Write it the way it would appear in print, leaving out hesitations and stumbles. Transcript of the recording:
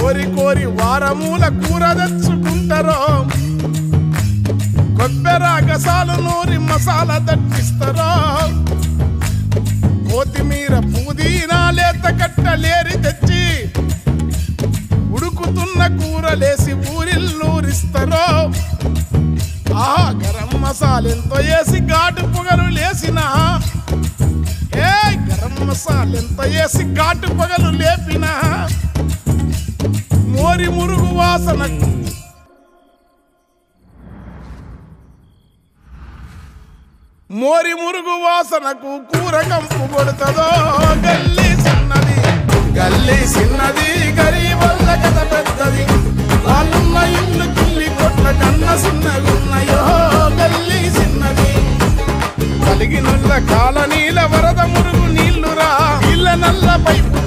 కోరి కోరి వారమూల కూర తెచ్చుకుంటారో కొబ్బెర గసాలు నూరి మసాలా దట్టిస్తారో కొత్తిమీర పుదీనా లేత కట్టలేరి తెచ్చి ఉడుకుతున్న కూరలేసి ఊరిల్లూరిస్తారో ఆ గరం మసాలెంతో వేసి ఘాటు పొగలు లేసిన గరం మసాలెంతో వేసి ఘాటు పొగలు లేపిన మోరి మురుగు వాసనకు మోరి మురుగు వాసనకు కూర కంపు కొడుతుందో గల్లీ చిన్నది గరీబల్ల కథ పెద్దది వాళ్ళున్న ఇల్లు కిల్లి కొట్ల కన్న చిన్నగున్నాయో గల్లీ చిన్నది కలిగినుల్ల కాలనీల వరద మురుగు నీళ్లురా ఇళ్ళ నల్ల పైపు